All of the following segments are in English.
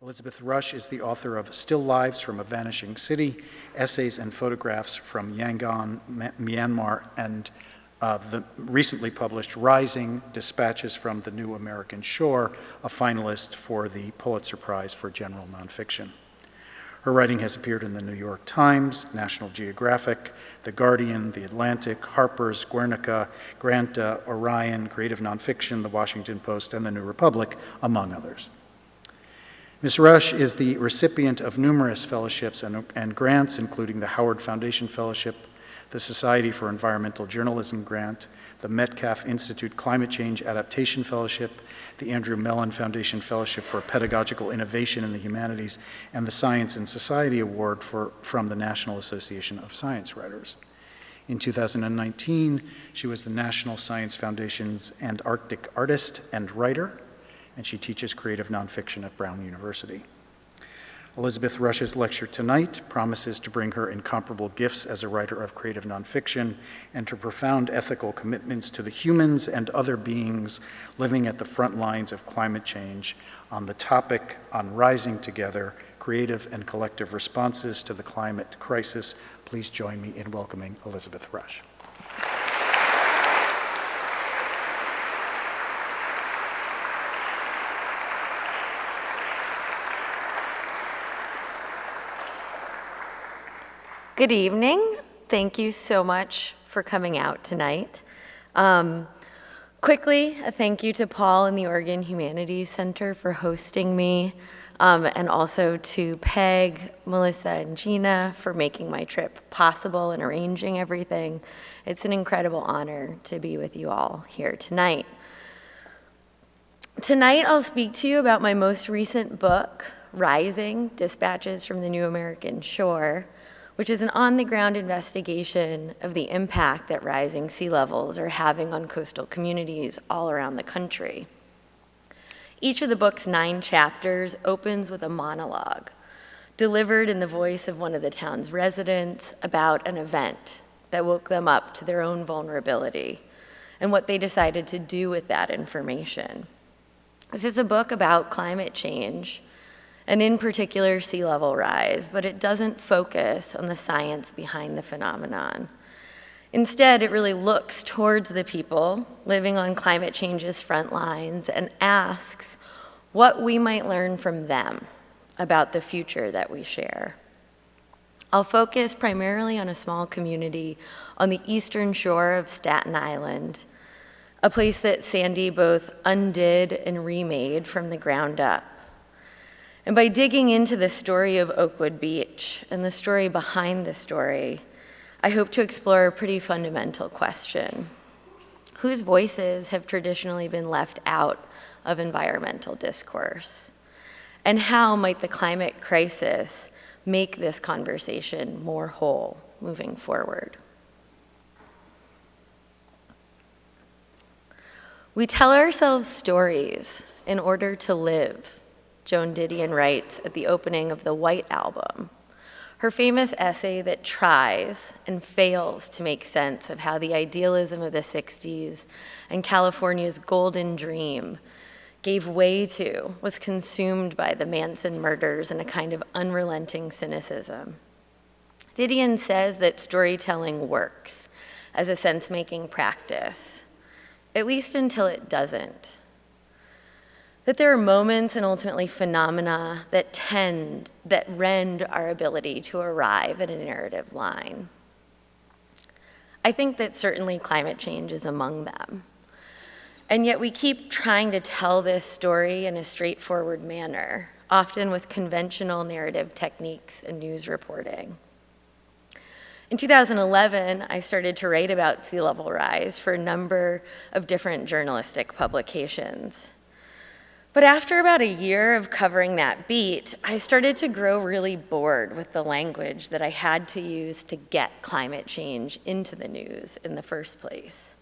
Elizabeth Rush is the author of Still Lives from a Vanishing City, essays and photographs from Yangon, Myanmar, and the recently published Rising, Dispatches from the New American Shore, a finalist for the Pulitzer Prize for General Nonfiction. Her writing has appeared in the New York Times, National Geographic, The Guardian, The Atlantic, Harper's, Guernica, Granta, Orion, Creative Nonfiction, The Washington Post, and The New Republic, among others. Ms. Rush is the recipient of numerous fellowships and grants, including the Howard Foundation Fellowship, the Society for Environmental Journalism Grant, the Metcalf Institute Climate Change Adaptation Fellowship, the Andrew Mellon Foundation Fellowship for Pedagogical Innovation in the Humanities, and the Science and Society Award from the National Association of Science Writers. In 2019, she was the National Science Foundation's and Arctic Artist and Writer, and she teaches creative nonfiction at Brown University. Elizabeth Rush's lecture tonight promises to bring her incomparable gifts as a writer of creative nonfiction and her profound ethical commitments to the humans and other beings living at the front lines of climate change on the topic on rising together, creative and collective responses to the climate crisis. Please join me in welcoming Elizabeth Rush. Good evening. Thank you so much for coming out tonight. Quickly, a thank you to Paul and the Oregon Humanities Center for hosting me, and also to Peg, Melissa, and Gina for making my trip possible and arranging everything. It's an incredible honor to be with you all here tonight. Tonight, I'll speak to you about my most recent book, Rising, Dispatches from the New American Shore, which is an on-the-ground investigation of the impact that rising sea levels are having on coastal communities all around the country. Each of the book's 9 chapters opens with a monologue, delivered in the voice of one of the town's residents about an event that woke them up to their own vulnerability and what they decided to do with that information. This is a book about climate change, and in particular sea level rise, but it doesn't focus on the science behind the phenomenon. Instead, it really looks towards the people living on climate change's front lines and asks what we might learn from them about the future that we share. I'll focus primarily on a small community on the eastern shore of Staten Island, a place that Sandy both undid and remade from the ground up. And by digging into the story of Oakwood Beach and the story behind the story, I hope to explore a pretty fundamental question. Whose voices have traditionally been left out of environmental discourse? And how might the climate crisis make this conversation more whole moving forward? We tell ourselves stories in order to live, Joan Didion writes at the opening of the White Album, her famous essay that tries and fails to make sense of how the idealism of the 60s and California's golden dream gave way to, was consumed by the Manson murders and a kind of unrelenting cynicism. Didion says that storytelling works as a sense-making practice, at least until it doesn't. That there are moments and ultimately phenomena that rend our ability to arrive at a narrative line. I think that certainly climate change is among them. And yet we keep trying to tell this story in a straightforward manner, often with conventional narrative techniques and news reporting. In 2011, I started to write about sea level rise for a number of different journalistic publications. But after about a year of covering that beat, I started to grow really bored with the language that I had to use to get climate change into the news in the first place.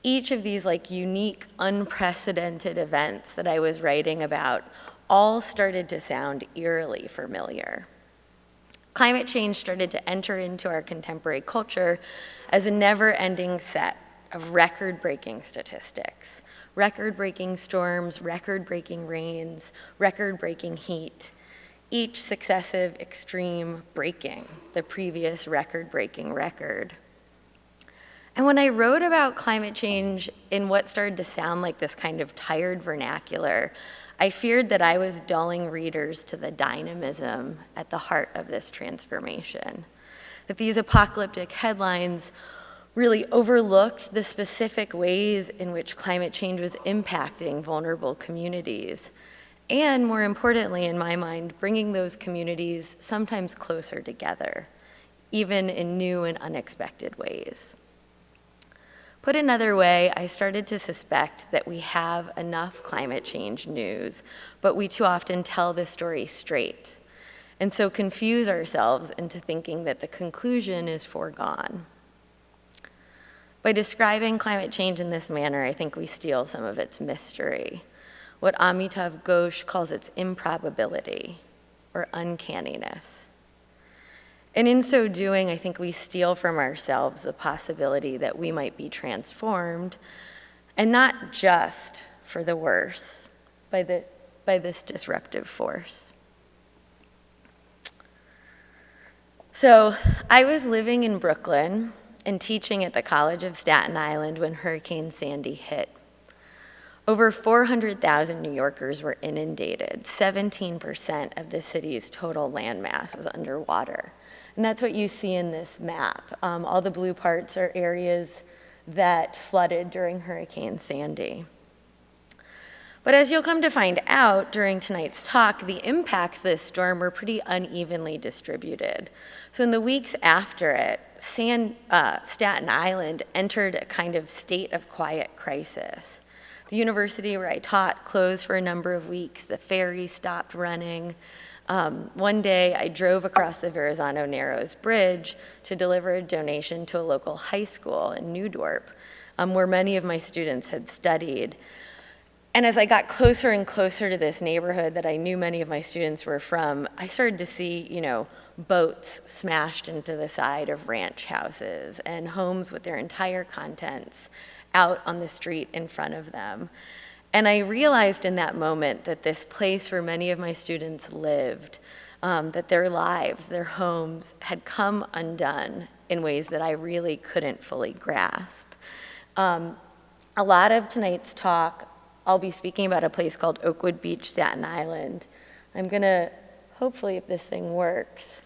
Each of these unique, unprecedented events that I was writing about all started to sound eerily familiar. Climate change started to enter into our contemporary culture as a never-ending set of record-breaking statistics Record-breaking storms, record-breaking rains, record-breaking heat, each successive extreme breaking the previous record-breaking record. And when I wrote about climate change in what started to sound like this kind of tired vernacular, I feared that I was dulling readers to the dynamism at the heart of this transformation, that these apocalyptic headlines really overlooked the specific ways in which climate change was impacting vulnerable communities, and more importantly, in my mind, bringing those communities sometimes closer together, even in new and unexpected ways. Put another way, I started to suspect that we have enough climate change news, but we too often tell the story straight, and so confuse ourselves into thinking that the conclusion is foregone. By describing climate change in this manner, I think we steal some of its mystery, what Amitav Ghosh calls its improbability or uncanniness. And in so doing, I think we steal from ourselves the possibility that we might be transformed, and not just for the worse, by this disruptive force. So I was living in Brooklyn and teaching at the College of Staten Island when Hurricane Sandy hit. Over 400,000 New Yorkers were inundated. 17% of the city's total landmass was underwater. And that's what you see in this map. All the blue parts are areas that flooded during Hurricane Sandy. But as you'll come to find out during tonight's talk, the impacts of this storm were pretty unevenly distributed. So in the weeks after it, Staten Island entered a kind of state of quiet crisis. The university where I taught closed for a number of weeks. The ferry stopped running. One day, I drove across the Verrazano Narrows Bridge to deliver a donation to a local high school in New Dorp, where many of my students had studied. And as I got closer and closer to this neighborhood that I knew many of my students were from, I started to see, boats smashed into the side of ranch houses and homes with their entire contents out on the street in front of them. And I realized in that moment that this place where many of my students lived, that their lives, their homes had come undone in ways that I really couldn't fully grasp. A lot of tonight's talk, I'll be speaking about a place called Oakwood Beach, Staten Island. I'm gonna, hopefully if this thing works.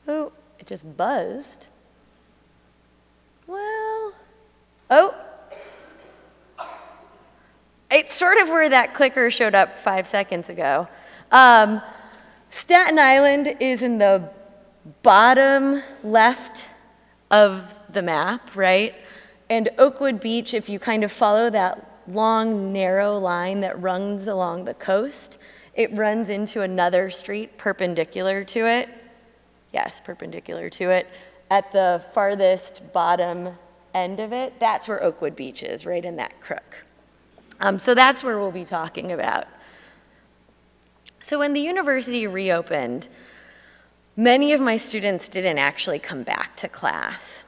Oh, it just buzzed. Well, oh. It's sort of where that clicker showed up 5 seconds ago. Staten Island is in the bottom left of the map, right? And Oakwood Beach, if you kind of follow that long, narrow line that runs along the coast, it runs into another street perpendicular to it. Yes, perpendicular to it. At the farthest bottom end of it, that's where Oakwood Beach is, right in that crook. So that's where we'll be talking about. So when the university reopened, many of my students didn't actually come back to class.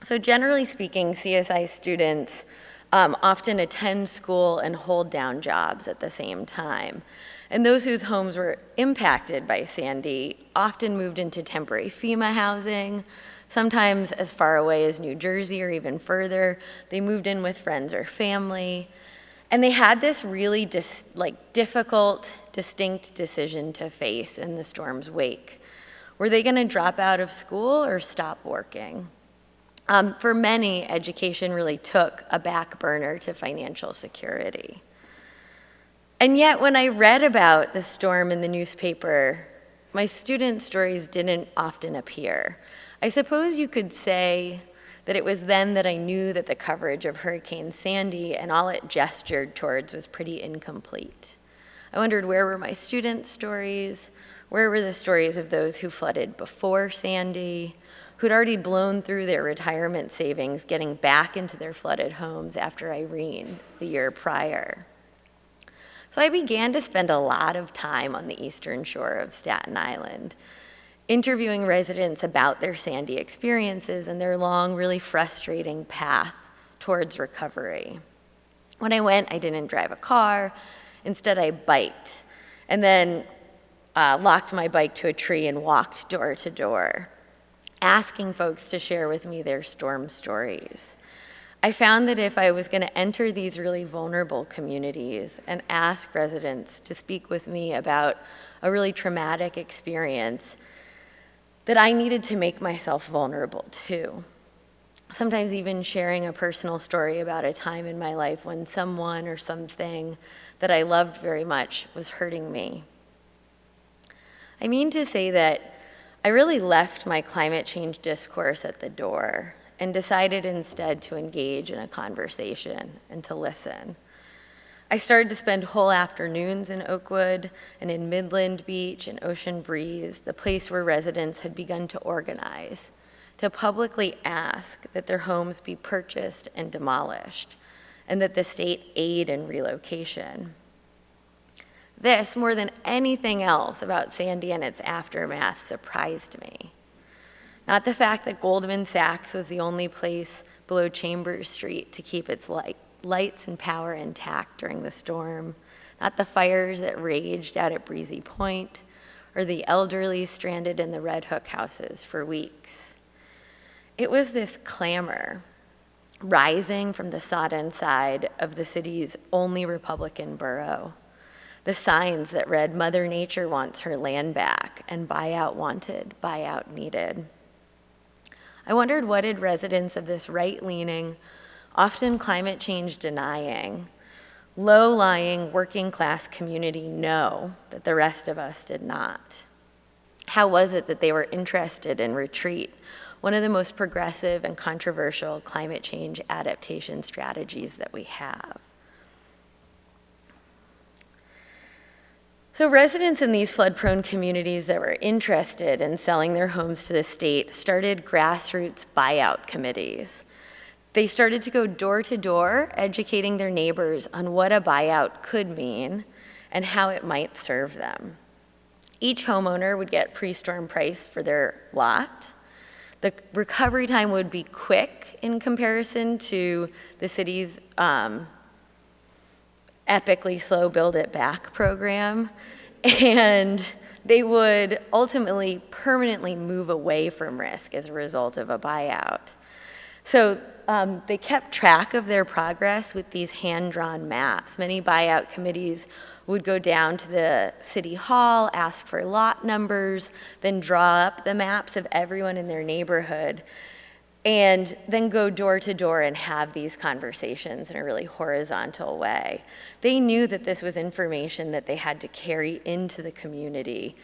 So generally speaking, CSI students often attend school and hold down jobs at the same time. And those whose homes were impacted by Sandy often moved into temporary FEMA housing, sometimes as far away as New Jersey or even further. They moved in with friends or family. And they had this really difficult, distinct decision to face in the storm's wake. Were they going to drop out of school or stop working? For many, education really took a back burner to financial security. And yet, when I read about the storm in the newspaper, my students' stories didn't often appear. I suppose you could say that it was then that I knew that the coverage of Hurricane Sandy and all it gestured towards was pretty incomplete. I wondered, where were my students' stories? Where were the stories of those who flooded before Sandy, who'd already blown through their retirement savings getting back into their flooded homes after Irene the year prior? So I began to spend a lot of time on the eastern shore of Staten Island, interviewing residents about their Sandy experiences and their long, really frustrating path towards recovery. When I went, I didn't drive a car. Instead, I biked, and then locked my bike to a tree and walked door to door, asking folks to share with me their storm stories. I found that if I was going to enter these really vulnerable communities and ask residents to speak with me about a really traumatic experience, that I needed to make myself vulnerable too. Sometimes even sharing a personal story about a time in my life when someone or something that I loved very much was hurting me. I mean to say that I really left my climate change discourse at the door and decided instead to engage in a conversation and to listen. I started to spend whole afternoons in Oakwood and in Midland Beach and Ocean Breeze, the place where residents had begun to organize, to publicly ask that their homes be purchased and demolished, and that the state aid in relocation. This, more than anything else about Sandy and its aftermath, surprised me. Not the fact that Goldman Sachs was the only place below Chambers Street to keep its lights and power intact during the storm, not the fires that raged out at Breezy Point, or the elderly stranded in the Red Hook houses for weeks. It was this clamor rising from the sodden side of the city's only Republican borough. The signs that read, "Mother Nature wants her land back," and "Buyout wanted, buyout needed." I wondered, what did residents of this right-leaning, often climate change denying, low-lying working class community know that the rest of us did not? How was it that they were interested in retreat, one of the most progressive and controversial climate change adaptation strategies that we have? So residents in these flood-prone communities that were interested in selling their homes to the state started grassroots buyout committees. They started to go door to door, educating their neighbors on what a buyout could mean and how it might serve them. Each homeowner would get pre-storm price for their lot. The recovery time would be quick in comparison to the city's epically slow Build It Back program, and they would ultimately permanently move away from risk as a result of a buyout. So they kept track of their progress with these hand-drawn maps. Many buyout committees would go down to the city hall, ask for lot numbers, then draw up the maps of everyone in their neighborhood, and then go door to door and have these conversations in a really horizontal way. They knew that this was information that they had to carry into the community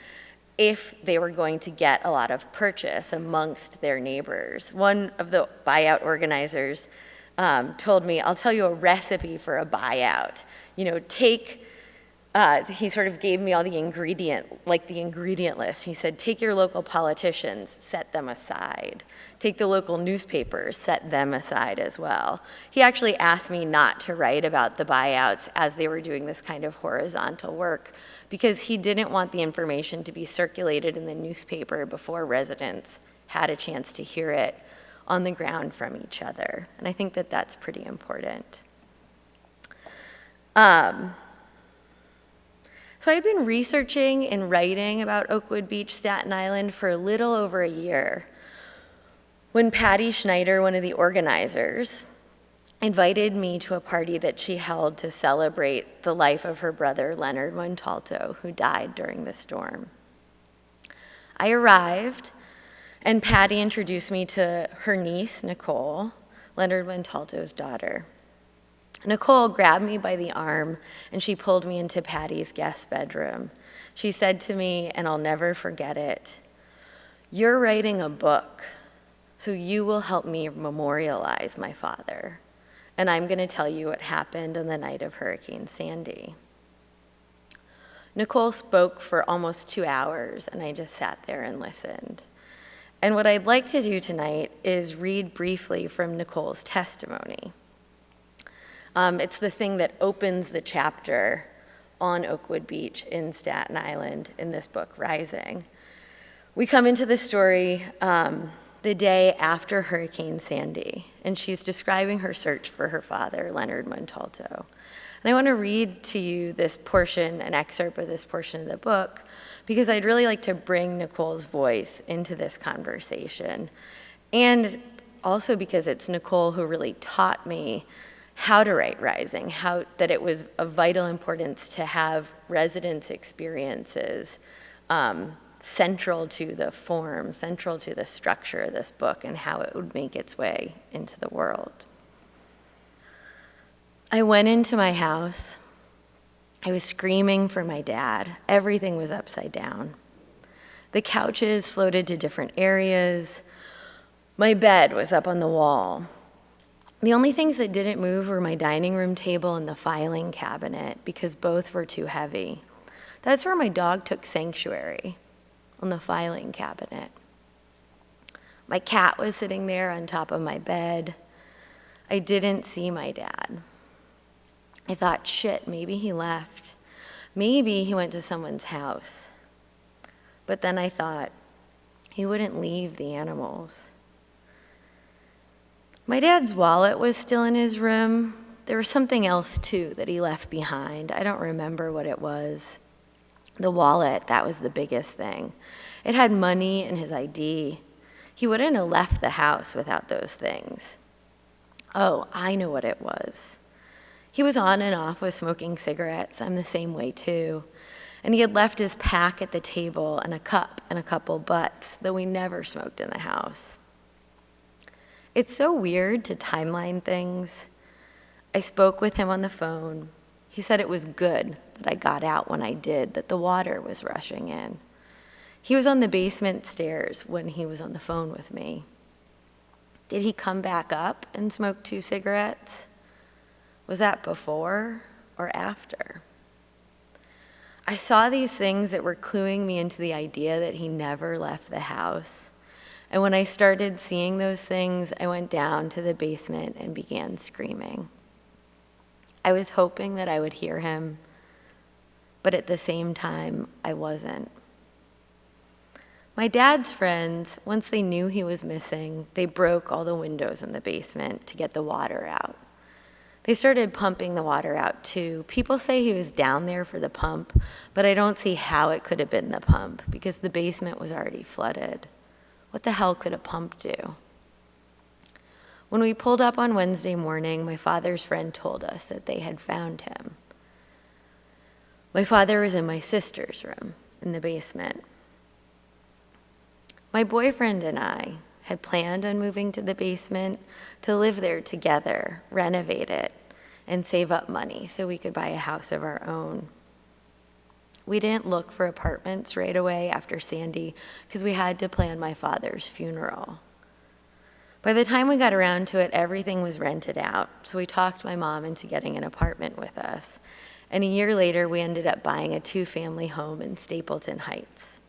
if they were going to get a lot of purchase amongst their neighbors. One of the buyout organizers told me, "I'll tell you a recipe for a buyout. You know, he sort of gave me all the ingredient list. He said, take your local politicians, set them aside. Take the local newspapers, set them aside as well." He actually asked me not to write about the buyouts as they were doing this kind of horizontal work, because he didn't want the information to be circulated in the newspaper before residents had a chance to hear it on the ground from each other. And I think that that's pretty important. So I'd been researching and writing about Oakwood Beach, Staten Island for a little over a year when Patty Schneider, one of the organizers, invited me to a party that she held to celebrate the life of her brother, Leonard Montalto, who died during the storm. I arrived, and Patty introduced me to her niece, Nicole, Leonard Montalto's daughter. Nicole grabbed me by the arm, and she pulled me into Patty's guest bedroom. She said to me, and I'll never forget it, "You're writing a book, so you will help me memorialize my father. And I'm going to tell you what happened on the night of Hurricane Sandy." Nicole spoke for almost 2 hours, and I just sat there and listened. And what I'd like to do tonight is read briefly from Nicole's testimony. It's the thing that opens the chapter on Oakwood Beach in Staten Island in this book, Rising. We come into the story the day after Hurricane Sandy, and she's describing her search for her father, Leonard Montalto. And I want to read to you this portion, an excerpt of this portion of the book, because I'd really like to bring Nicole's voice into this conversation. And also because it's Nicole who really taught me how to write Rising, that it was of vital importance to have residents' experiences central to the form, central to the structure of this book and how it would make its way into the world. I went into my house. I was screaming for my dad. Everything was upside down. The couches floated to different areas. My bed was up on the wall. The only things that didn't move were my dining room table and the filing cabinet because both were too heavy. That's where my dog took sanctuary, on the filing cabinet. My cat was sitting there on top of my bed. I didn't see my dad. I thought, shit, maybe he left. Maybe he went to someone's house. But then I thought, he wouldn't leave the animals. My dad's wallet was still in his room. There was something else, too, that he left behind. I don't remember what it was. The wallet, that was the biggest thing. It had money and his ID. He wouldn't have left the house without those things. Oh, I know what it was. He was on and off with smoking cigarettes. I'm the same way, too. And he had left his pack at the table and a cup and a couple butts, though we never smoked in the house. It's so weird to timeline things. I spoke with him on the phone. He said it was good that I got out when I did, that the water was rushing in. He was on the basement stairs when he was on the phone with me. Did he come back up and smoke 2 cigarettes? Was that before or after? I saw these things that were cluing me into the idea that he never left the house. And when I started seeing those things, I went down to the basement and began screaming. I was hoping that I would hear him, but at the same time, I wasn't. My dad's friends, once they knew he was missing, they broke all the windows in the basement to get the water out. They started pumping the water out too. People say he was down there for the pump, but I don't see how it could have been the pump because the basement was already flooded. What the hell could a pump do? When we pulled up on Wednesday morning, my father's friend told us that they had found him. My father was in my sister's room in the basement. My boyfriend and I had planned on moving to the basement to live there together, renovate it, and save up money so we could buy a house of our own. We didn't look for apartments right away after Sandy because we had to plan my father's funeral. By the time we got around to it, everything was rented out, so we talked my mom into getting an apartment with us. And a year later, we ended up buying a 2-family home in Stapleton Heights.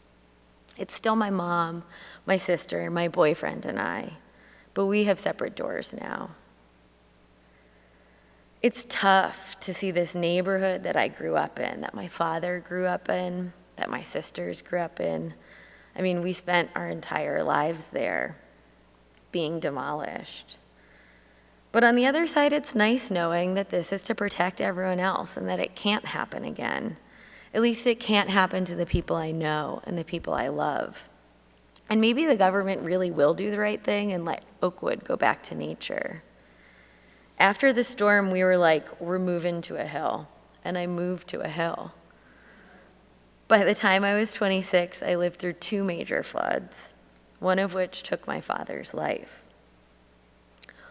It's still my mom, my sister, my boyfriend, and I, but we have separate doors now. It's tough to see this neighborhood that I grew up in, that my father grew up in, that my sisters grew up in. I mean, we spent our entire lives there, being demolished. But on the other side, it's nice knowing that this is to protect everyone else and that it can't happen again. At least it can't happen to the people I know and the people I love. And maybe the government really will do the right thing and let Oakwood go back to nature. After the storm, we were like, we're moving to a hill. And I moved to a hill. By the time I was 26, I lived through 2 major floods, one of which took my father's life.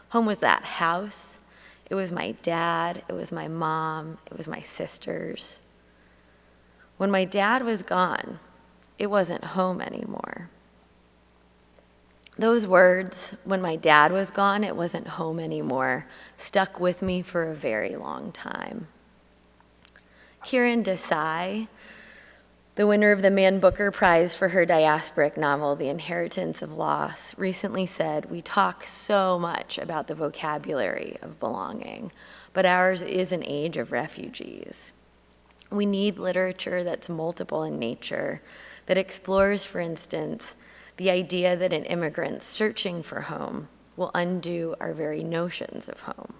Home was that house. It was my dad. It was my mom. It was my sisters. When my dad was gone, it wasn't home anymore. Those words, when my dad was gone, it wasn't home anymore, stuck with me for a very long time. Kiran Desai, the winner of the Man Booker Prize for her diasporic novel, The Inheritance of Loss, recently said, "We talk so much about the vocabulary of belonging, but ours is an age of refugees. We need literature that's multiple in nature, that explores, for instance, the idea that an immigrant searching for home will undo our very notions of home.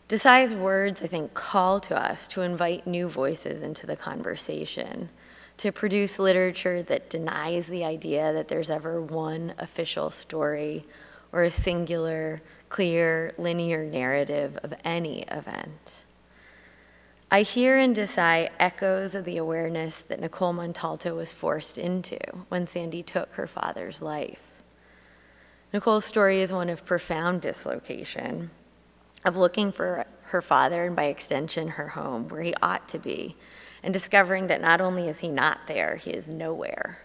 Desai's words, I think, call to us to invite new voices into the conversation, to produce literature that denies the idea that there's ever one official story or a singular, clear, linear narrative of any event. I hear in Desai echoes of the awareness that Nicole Montalto was forced into when Sandy took her father's life. Nicole's story is one of profound dislocation, of looking for her father and by extension her home, where he ought to be, and discovering that not only is he not there, he is nowhere.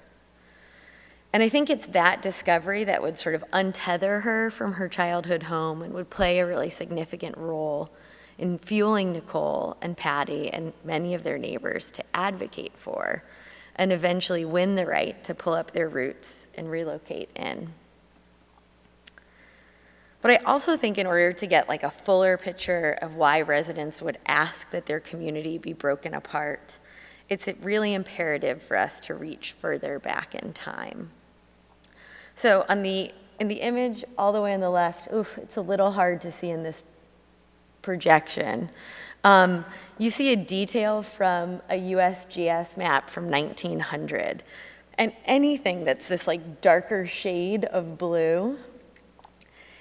And I think it's that discovery that would sort of untether her from her childhood home and would play a really significant role in fueling Nicole and Patty and many of their neighbors to advocate for and eventually win the right to pull up their roots and relocate in. But I also think in order to get like a fuller picture of why residents would ask that their community be broken apart, it's really imperative for us to reach further back in time. So in the image all the way on the left, it's a little hard to see in this projection. You see a detail from a USGS map from 1900. And anything that's this like darker shade of blue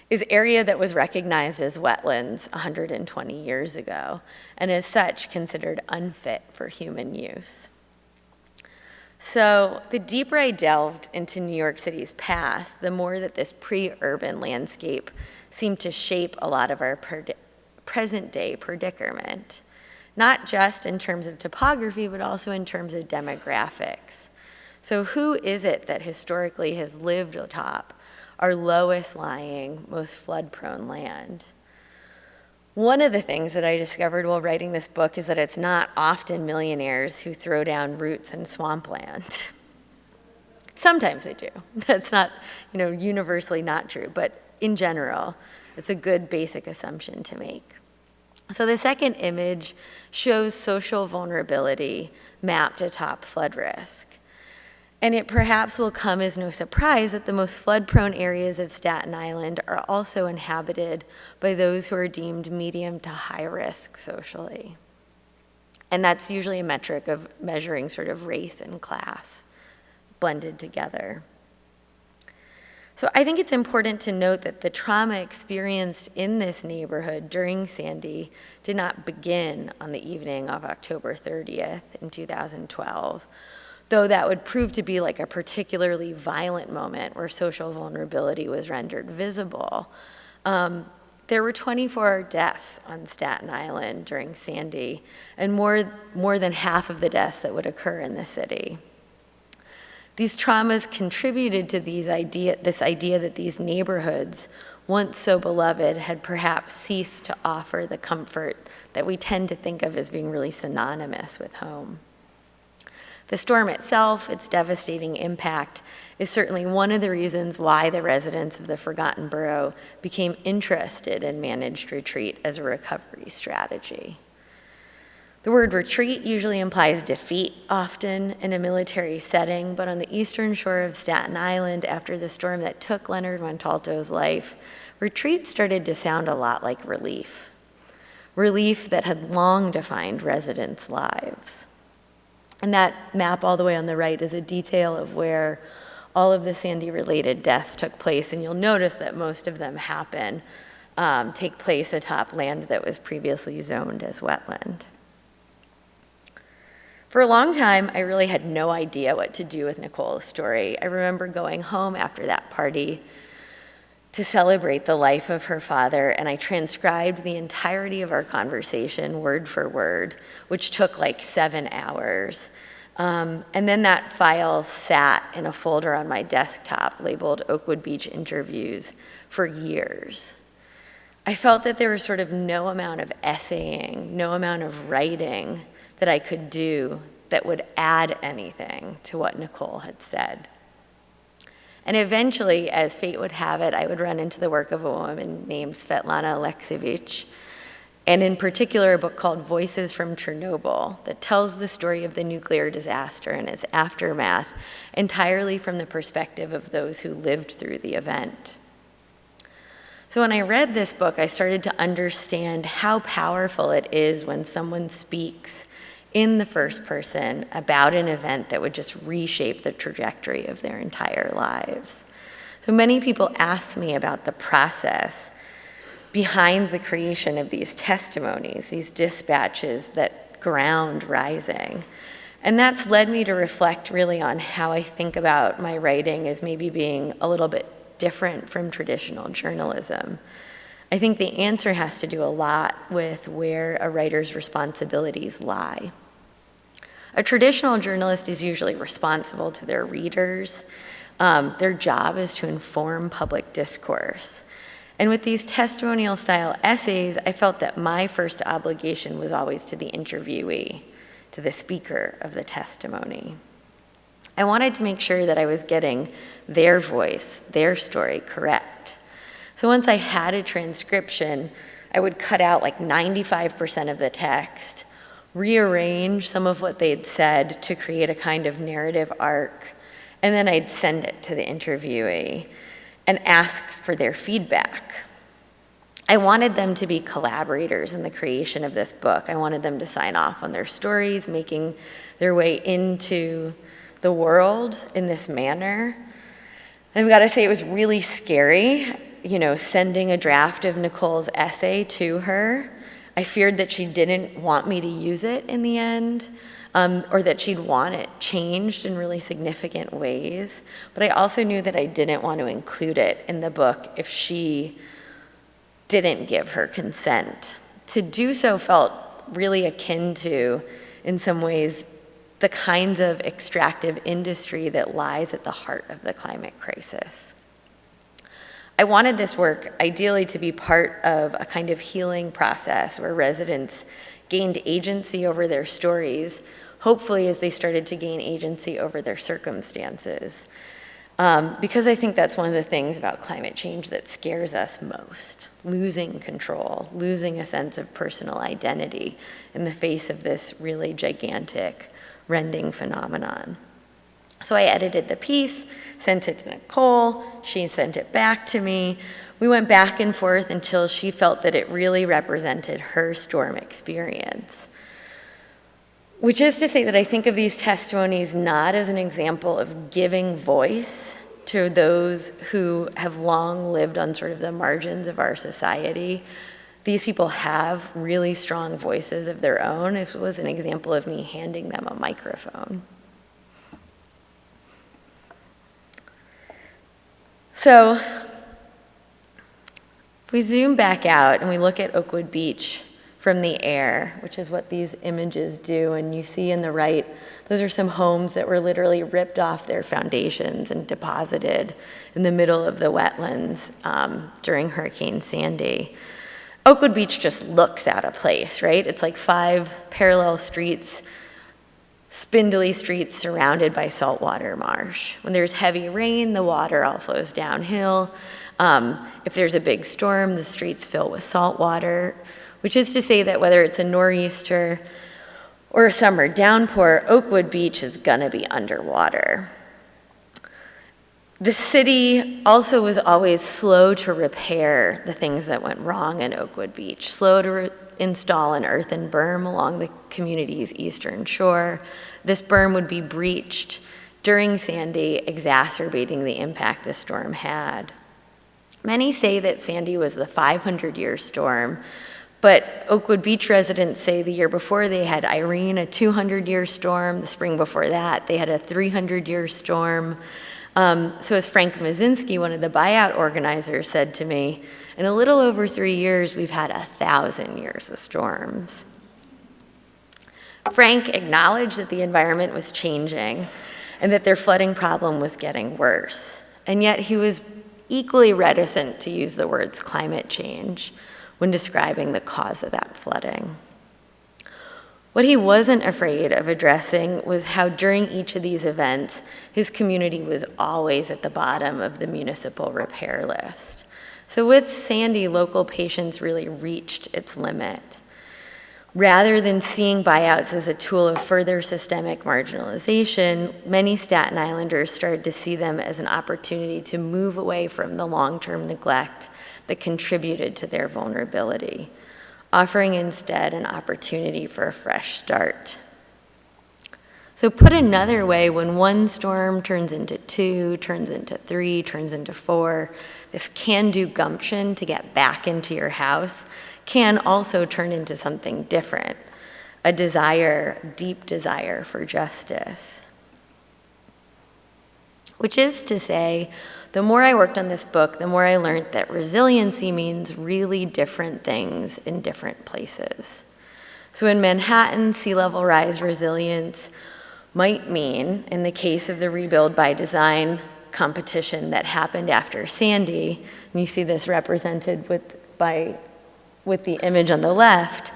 is area that was recognized as wetlands 120 years ago, and as such considered unfit for human use. So the deeper I delved into New York City's past, the more that this pre-urban landscape seemed to shape a lot of our present-day predicament, not just in terms of topography, but also in terms of demographics. So who is it that historically has lived atop our lowest lying, most flood-prone land? One of the things that I discovered while writing this book is that it's not often millionaires who throw down roots in swampland. Sometimes they do. That's not, universally not true, but in general, it's a good basic assumption to make. So the second image shows social vulnerability mapped atop flood risk. And it perhaps will come as no surprise that the most flood-prone areas of Staten Island are also inhabited by those who are deemed medium to high risk socially. And that's usually a metric of measuring sort of race and class blended together. So I think it's important to note that the trauma experienced in this neighborhood during Sandy did not begin on the evening of October 30th in 2012. Though that would prove to be like a particularly violent moment where social vulnerability was rendered visible. There were 24 deaths on Staten Island during Sandy, and more than half of the deaths that would occur in the city. These traumas contributed to this idea that these neighborhoods, once so beloved, had perhaps ceased to offer the comfort that we tend to think of as being really synonymous with home. The storm itself, its devastating impact, is certainly one of the reasons why the residents of the Forgotten Borough became interested in managed retreat as a recovery strategy. The word retreat usually implies defeat, often in a military setting, but on the eastern shore of Staten Island, after the storm that took Leonard Montalto's life, retreat started to sound a lot like relief. Relief that had long defined residents' lives. And that map all the way on the right is a detail of where all of the Sandy-related deaths took place, and you'll notice that most of them take place atop land that was previously zoned as wetland. For a long time, I really had no idea what to do with Nicole's story. I remember going home after that party to celebrate the life of her father, and I transcribed the entirety of our conversation word for word, which took like 7 hours. And then that file sat in a folder on my desktop labeled Oakwood Beach Interviews for years. I felt that there was sort of no amount of essaying, no amount of writing that I could do that would add anything to what Nicole had said. And eventually, as fate would have it, I would run into the work of a woman named Svetlana Alexievich, and in particular a book called Voices from Chernobyl that tells the story of the nuclear disaster and its aftermath entirely from the perspective of those who lived through the event. So when I read this book, I started to understand how powerful it is when someone speaks in the first person about an event that would just reshape the trajectory of their entire lives. So many people ask me about the process behind the creation of these testimonies, these dispatches that ground Rising. And that's led me to reflect really on how I think about my writing as maybe being a little bit different from traditional journalism. I think the answer has to do a lot with where a writer's responsibilities lie. A traditional journalist is usually responsible to their readers. Their job is to inform public discourse. And with these testimonial style essays, I felt that my first obligation was always to the interviewee, to the speaker of the testimony. I wanted to make sure that I was getting their voice, their story correct. So once I had a transcription, I would cut out like 95% of the text, rearrange some of what they'd said to create a kind of narrative arc, and then I'd send it to the interviewee and ask for their feedback. I wanted them to be collaborators in the creation of this book. I wanted them to sign off on their stories, making their way into the world in this manner. And I've got to say, it was really scary, sending a draft of Nicoles' essay to her. I feared that she didn't want me to use it in the end, or that she'd want it changed in really significant ways. But I also knew that I didn't want to include it in the book if she didn't give her consent. To do so felt really akin to, in some ways, the kinds of extractive industry that lies at the heart of the climate crisis. I wanted this work ideally to be part of a kind of healing process where residents gained agency over their stories, hopefully as they started to gain agency over their circumstances. Because I think that's one of the things about climate change that scares us most, losing control, losing a sense of personal identity in the face of this really gigantic, rending phenomenon. So I edited the piece, sent it to Nicole, she sent it back to me. We went back and forth until she felt that it really represented her storm experience. Which is to say that I think of these testimonies not as an example of giving voice to those who have long lived on sort of the margins of our society. These people have really strong voices of their own. It was an example of me handing them a microphone. So if we zoom back out and we look at Oakwood Beach from the air, which is what these images do, and you see in the right, those are some homes that were literally ripped off their foundations and deposited in the middle of the wetlands during Hurricane Sandy. Oakwood Beach just looks out of place, right? It's like 5 parallel streets, spindly streets surrounded by saltwater marsh. When there's heavy rain, the water all flows downhill. If there's a big storm, the streets fill with salt water, which is to say that whether it's a nor'easter or a summer downpour, Oakwood Beach is gonna be underwater. The city also was always slow to repair the things that went wrong in Oakwood Beach, slow to install an earthen berm along the community's eastern shore. This berm would be breached during Sandy, exacerbating the impact the storm had. Many say that Sandy was the 500-year storm, but Oakwood Beach residents say the year before they had Irene, a 200-year storm. The spring before that, they had a 300-year storm. So as Frank Mazinski, one of the buyout organizers, said to me, in a little over 3 years, we've had 1,000 years of storms. Frank acknowledged that the environment was changing and that their flooding problem was getting worse. And yet he was equally reticent to use the words climate change when describing the cause of that flooding. What he wasn't afraid of addressing was how during each of these events, his community was always at the bottom of the municipal repair list. So with Sandy, local patience really reached its limit. Rather than seeing buyouts as a tool of further systemic marginalization, many Staten Islanders started to see them as an opportunity to move away from the long-term neglect that contributed to their vulnerability, offering instead an opportunity for a fresh start. So put another way, when one storm turns into two, turns into three, turns into four, this can-do gumption to get back into your house can also turn into something different, a desire, deep desire for justice. Which is to say, the more I worked on this book, the more I learned that resiliency means really different things in different places. So in Manhattan, sea level rise resilience might mean, in the case of the Rebuild by Design competition that happened after Sandy, and you see this represented with the image on the left,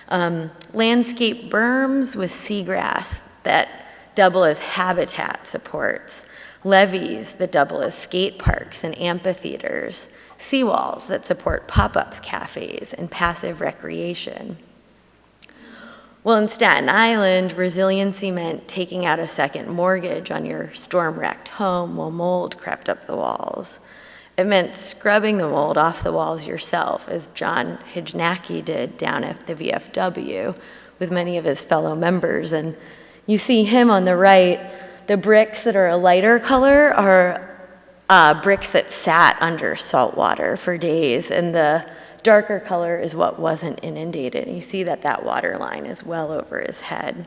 landscape berms with seagrass that double as habitat supports, levees that double as skate parks and amphitheaters, seawalls that support pop-up cafes and passive recreation. Well, in Staten Island, resiliency meant taking out a second mortgage on your storm-wrecked home while mold crept up the walls. It meant scrubbing the mold off the walls yourself, as John Hijnacki did down at the VFW with many of his fellow members. And you see him on the right. The bricks that are a lighter color are bricks that sat under salt water for days, and the darker color is what wasn't inundated. And you see that water line is well over his head.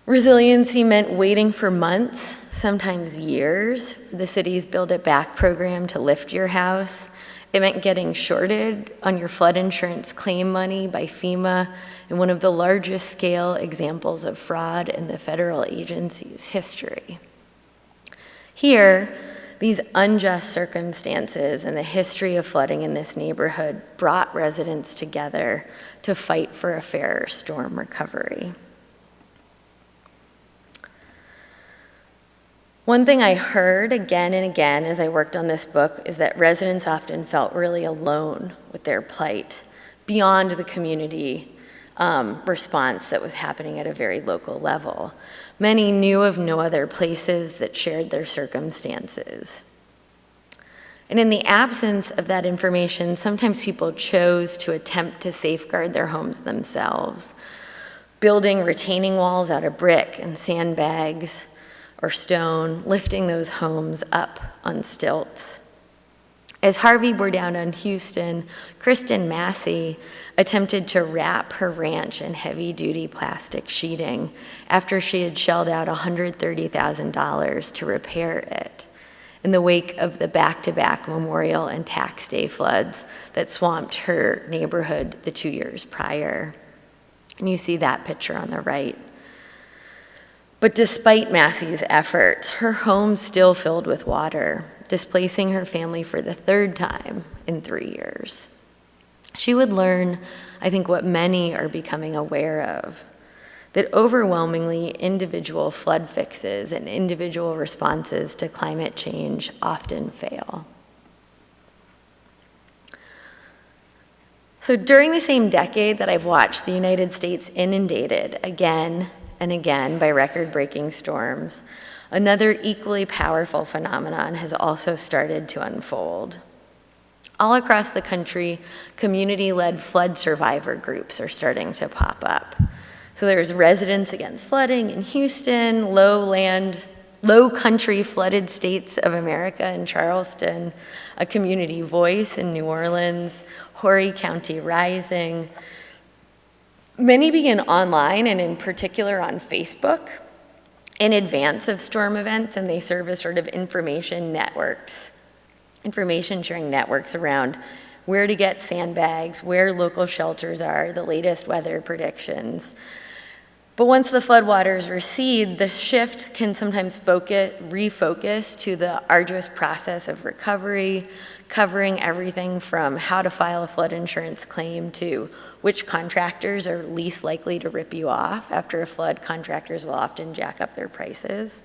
Resiliency meant waiting for months, sometimes years, for the city's Build It Back program to lift your house. It meant getting shorted on your flood insurance claim money by FEMA in one of the largest scale examples of fraud in the federal agency's history. Here, these unjust circumstances and the history of flooding in this neighborhood brought residents together to fight for a fairer storm recovery. One thing I heard again and again as I worked on this book is that residents often felt really alone with their plight, beyond the community response that was happening at a very local level. Many knew of no other places that shared their circumstances. And in the absence of that information, sometimes people chose to attempt to safeguard their homes themselves, building retaining walls out of brick and sandbags or stone, lifting those homes up on stilts. As Harvey bore down on Houston, Kristen Massey attempted to wrap her ranch in heavy-duty plastic sheeting after she had shelled out $130,000 to repair it in the wake of the back-to-back Memorial and Tax Day floods that swamped her neighborhood the 2 years prior. And you see that picture on the right. But despite Massey's efforts, her home still filled with water, displacing her family for the third time in 3 years. She would learn, I think, what many are becoming aware of, that overwhelmingly individual flood fixes and individual responses to climate change often fail. So during the same decade that I've watched the United States inundated again and again by record-breaking storms, another equally powerful phenomenon has also started to unfold. All across the country, community-led flood survivor groups are starting to pop up. So there's Residents Against Flooding in Houston, Low Country Flooded States of America in Charleston, a Community Voice in New Orleans, Horry County Rising. Many begin online and in particular on Facebook in advance of storm events, and they serve as sort of information sharing networks around where to get sandbags, where local shelters are, the latest weather predictions. But once the floodwaters recede, the shift can sometimes refocus to the arduous process of recovery, covering everything from how to file a flood insurance claim to which contractors are least likely to rip you off. After a flood, contractors will often jack up their prices.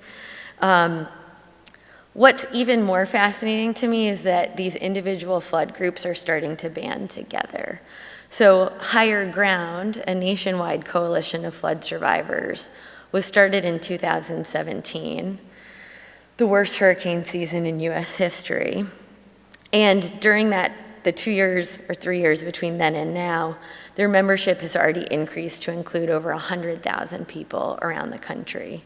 What's even more fascinating to me is that these individual flood groups are starting to band together. So Higher Ground, a nationwide coalition of flood survivors, was started in 2017, the worst hurricane season in US history. And during the 2 years or 3 years between then and now, their membership has already increased to include over 100,000 people around the country.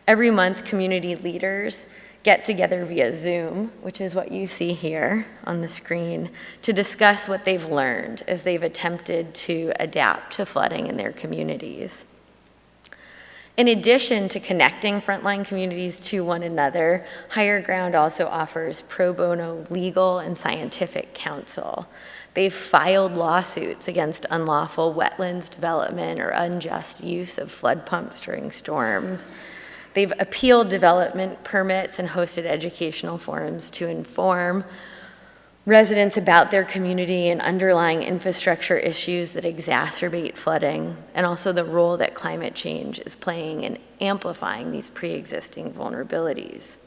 Every month, community leaders get together via Zoom, which is what you see here on the screen, to discuss what they've learned as they've attempted to adapt to flooding in their communities. In addition to connecting frontline communities to one another, Higher Ground also offers pro bono legal and scientific counsel. They've filed lawsuits against unlawful wetlands development or unjust use of flood pumps during storms. They've appealed development permits and hosted educational forums to inform residents about their community and underlying infrastructure issues that exacerbate flooding, and also the role that climate change is playing in amplifying these pre-existing vulnerabilities.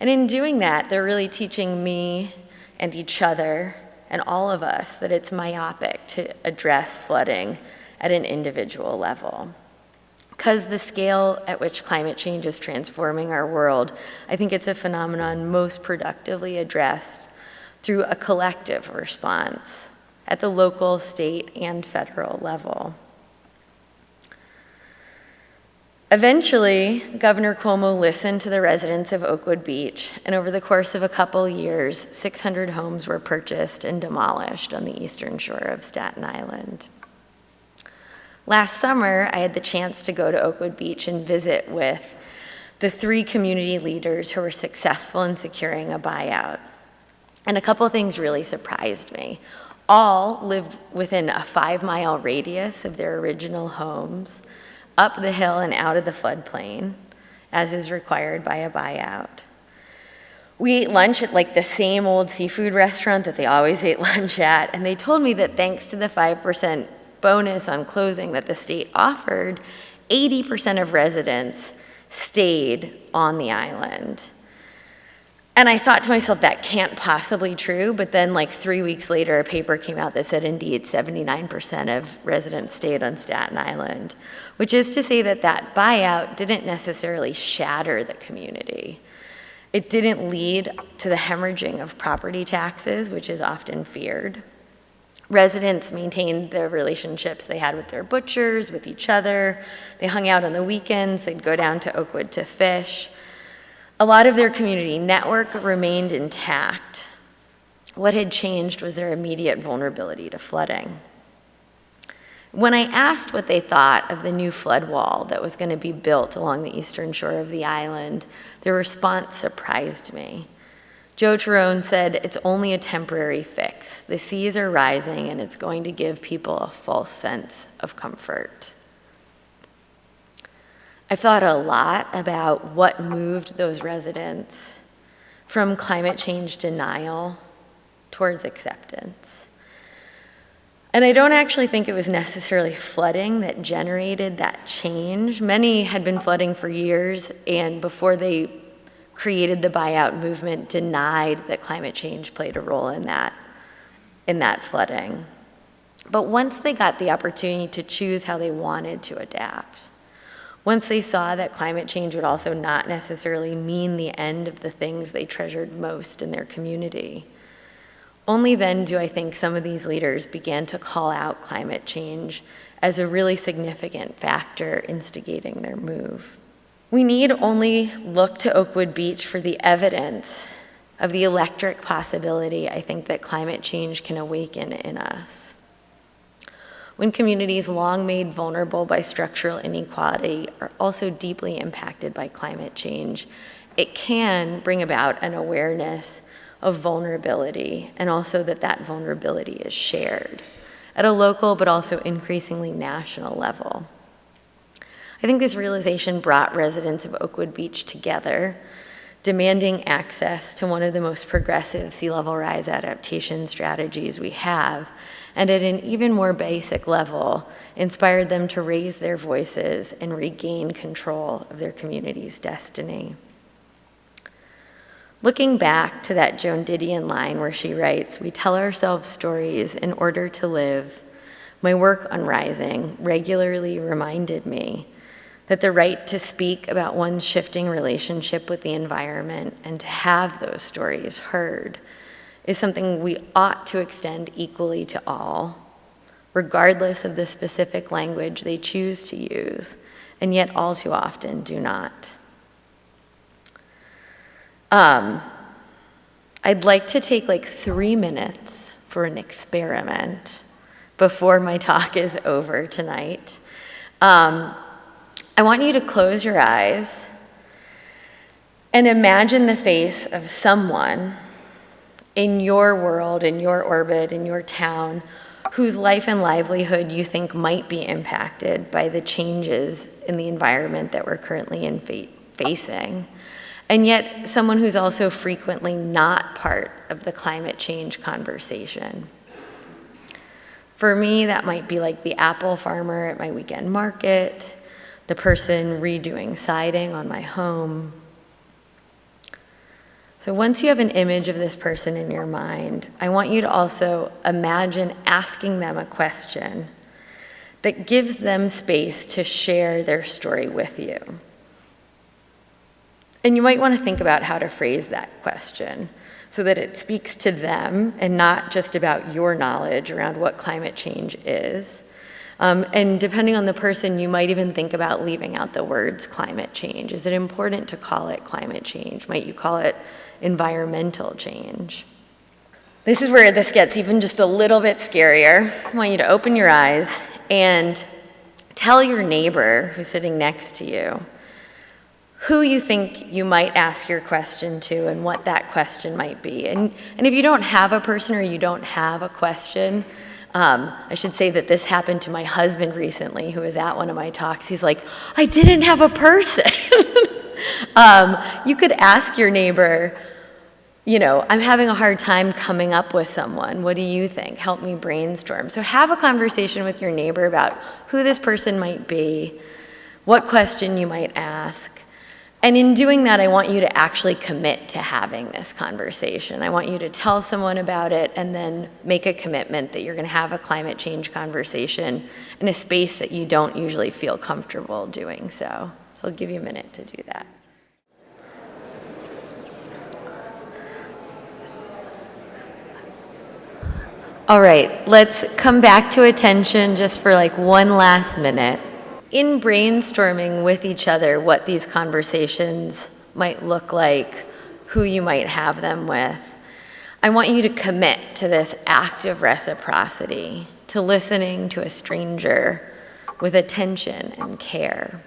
And in doing that, they're really teaching me and each other and all of us that it's myopic to address flooding at an individual level. Because the scale at which climate change is transforming our world, I think it's a phenomenon most productively addressed through a collective response at the local, state, and federal level. Eventually, Governor Cuomo listened to the residents of Oakwood Beach, and over the course of a couple years, 600 homes were purchased and demolished on the eastern shore of Staten Island. Last summer, I had the chance to go to Oakwood Beach and visit with the 3 community leaders who were successful in securing a buyout. And a couple of things really surprised me. All lived within a 5-mile radius of their original homes, up the hill and out of the floodplain, as is required by a buyout. We ate lunch at the same old seafood restaurant that they always ate lunch at, and they told me that thanks to the 5% bonus on closing that the state offered, 80% of residents stayed on the island. And I thought to myself, that can't possibly be true, but then 3 weeks later, a paper came out that said indeed 79% of residents stayed on Staten Island, which is to say that that buyout didn't necessarily shatter the community. It didn't lead to the hemorrhaging of property taxes, which is often feared. Residents maintained the relationships they had with their butchers, with each other. They hung out on the weekends. They'd go down to Oakwood to fish. A lot of their community network remained intact. What had changed was their immediate vulnerability to flooding. When I asked what they thought of the new flood wall that was going to be built along the eastern shore of the island, their response surprised me. Joe Tyrone said, "It's only a temporary fix. The seas are rising and it's going to give people a false sense of comfort." I've thought a lot about what moved those residents from climate change denial towards acceptance. And I don't actually think it was necessarily flooding that generated that change. Many had been flooding for years, and before they created the buyout movement, denied that climate change played a role in that flooding. But once they got the opportunity to choose how they wanted to adapt, once they saw that climate change would also not necessarily mean the end of the things they treasured most in their community, only then do I think some of these leaders began to call out climate change as a really significant factor instigating their move. We need only look to Oakwood Beach for the evidence of the electric possibility I think that climate change can awaken in us. When communities long made vulnerable by structural inequality are also deeply impacted by climate change, it can bring about an awareness of vulnerability, and also that vulnerability is shared at a local but also increasingly national level. I think this realization brought residents of Oakwood Beach together, demanding access to one of the most progressive sea level rise adaptation strategies we have, and at an even more basic level, inspired them to raise their voices and regain control of their community's destiny. Looking back to that Joan Didion line where she writes, "We tell ourselves stories in order to live," my work on Rising regularly reminded me that the right to speak about one's shifting relationship with the environment and to have those stories heard is something we ought to extend equally to all, regardless of the specific language they choose to use, and yet all too often do not. I'd like to take like 3 minutes for an experiment before my talk is over tonight. I want you to close your eyes and imagine the face of someone in your world, in your orbit, in your town, whose life and livelihood you think might be impacted by the changes in the environment that we're currently facing, and yet someone who's also frequently not part of the climate change conversation. For me, that might be like the apple farmer at my weekend market, the person redoing siding on my home. So once you have an image of this person in your mind, I want you to also imagine asking them a question that gives them space to share their story with you. And you might want to think about how to phrase that question so that it speaks to them and not just about your knowledge around what climate change is. And depending on the person, you might even think about leaving out the words climate change. Is it important to call it climate change? Might you call it environmental change? This is where this gets even just a little bit scarier. I want you to open your eyes and tell your neighbor who's sitting next to you who you think you might ask your question to and what that question might be. And if you don't have a person or you don't have a question, I should say that this happened to my husband recently, who was at one of my talks. He's like, I didn't have a person. You could ask your neighbor, I'm having a hard time coming up with someone. What do you think? Help me brainstorm. So have a conversation with your neighbor about who this person might be, what question you might ask. And in doing that, I want you to actually commit to having this conversation. I want you to tell someone about it and then make a commitment that you're going to have a climate change conversation in a space that you don't usually feel comfortable doing so. So I'll give you a minute to do that. All right, let's come back to attention just for like one last minute. In brainstorming with each other what these conversations might look like, who you might have them with, I want you to commit to this act of reciprocity, to listening to a stranger with attention and care.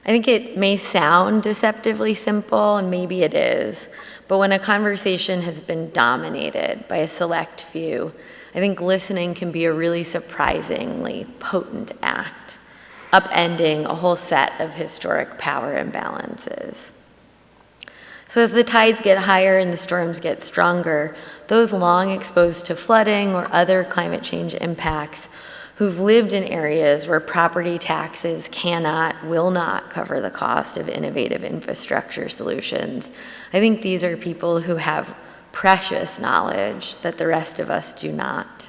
I think it may sound deceptively simple, and maybe it is, but when a conversation has been dominated by a select few, I think listening can be a really surprisingly potent act, upending a whole set of historic power imbalances. So as the tides get higher and the storms get stronger, those long exposed to flooding or other climate change impacts who've lived in areas where property taxes will not cover the cost of innovative infrastructure solutions, I think these are people who have precious knowledge that the rest of us do not.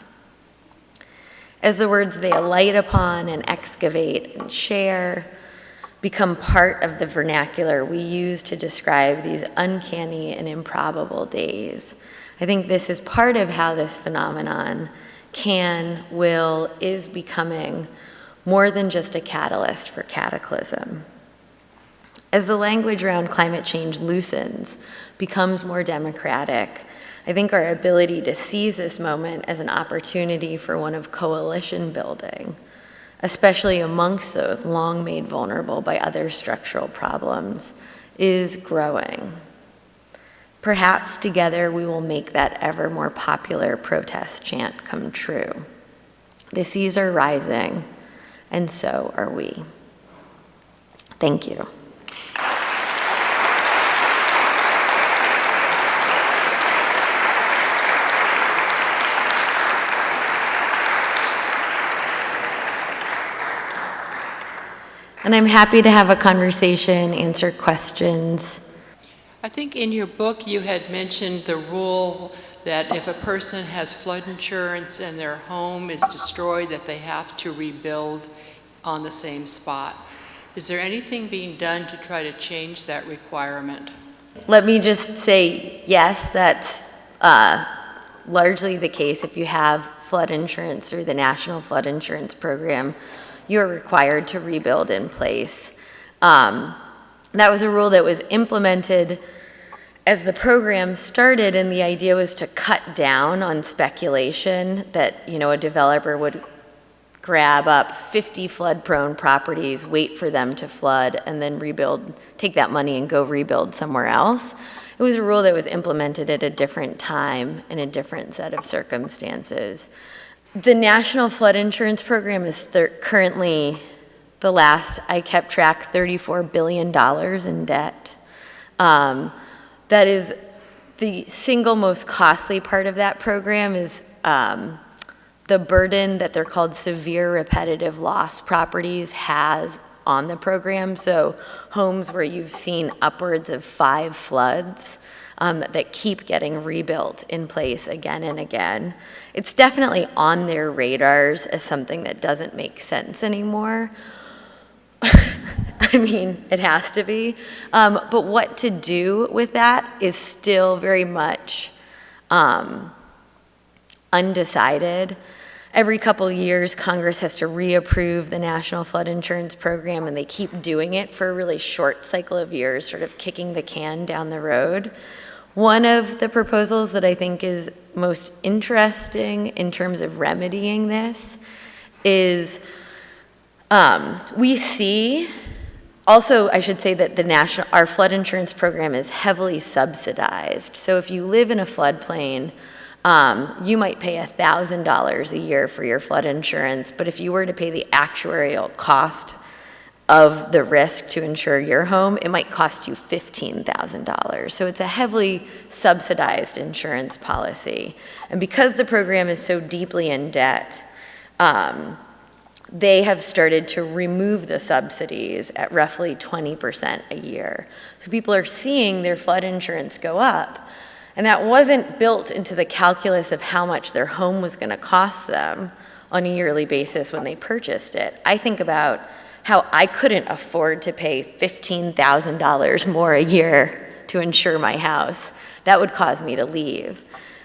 As the words they alight upon and excavate and share become part of the vernacular we use to describe these uncanny and improbable days, I think this is part of how this phenomenon is becoming more than just a catalyst for cataclysm. As the language around climate change loosens, becomes more democratic, I think our ability to seize this moment as an opportunity for one of coalition building, especially amongst those long made vulnerable by other structural problems, is growing. Perhaps together we will make that ever more popular protest chant come true. The seas are rising, and so are we. Thank you. And I'm happy to have a conversation, answer questions. I think in your book you had mentioned the rule that if a person has flood insurance and their home is destroyed, that they have to rebuild on the same spot. Is there anything being done to try to change that requirement? Let me just say, yes, that's largely the case. If you have flood insurance through the National Flood Insurance Program, you're required to rebuild in place. That was a rule that was implemented as the program started, and the idea was to cut down on speculation that, you know, a developer would grab up 50 flood-prone properties, wait for them to flood, and then rebuild, take that money and go rebuild somewhere else. It was a rule that was implemented at a different time in a different set of circumstances. The National Flood Insurance Program is currently, the last I kept track, $34 billion in debt. That is the single most costly part of that program is the burden that they're called severe repetitive loss properties has on the program. So homes where you've seen upwards of 5 floods that keep getting rebuilt in place again and again. It's definitely on their radars as something that doesn't make sense anymore. I mean, it has to be. But what to do with that is still very much undecided. Every couple of years, Congress has to reapprove the National Flood Insurance Program, and they keep doing it for a really short cycle of years, sort of kicking the can down the road. One of the proposals that I think is most interesting in terms of remedying this is we see, also I should say that our flood insurance program is heavily subsidized. So if you live in a floodplain, you might pay $1,000 a year for your flood insurance, but if you were to pay the actuarial cost of the risk to insure your home, it might cost you $15,000. So it's a heavily subsidized insurance policy. And because the program is so deeply in debt, they have started to remove the subsidies at roughly 20% a year. So people are seeing their flood insurance go up. And that wasn't built into the calculus of how much their home was going to cost them on a yearly basis when they purchased it. I think about how I couldn't afford to pay $15,000 more a year to insure my house. That would cause me to leave.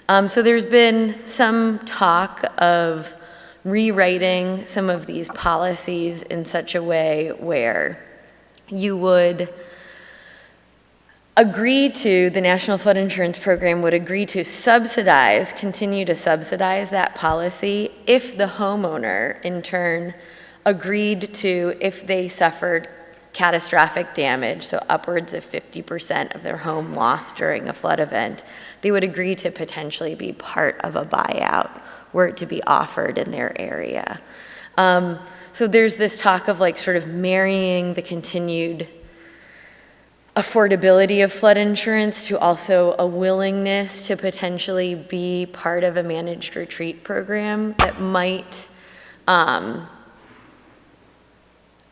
So there's been some talk of rewriting some of these policies in such a way where you would agree to, the National Flood Insurance Program would agree to subsidize, continue to subsidize that policy if the homeowner in turn agreed to, if they suffered catastrophic damage, so upwards of 50% of their home lost during a flood event, they would agree to potentially be part of a buyout were it to be offered in their area. So there's this talk of like sort of marrying the continued affordability of flood insurance to also a willingness to potentially be part of a managed retreat program that might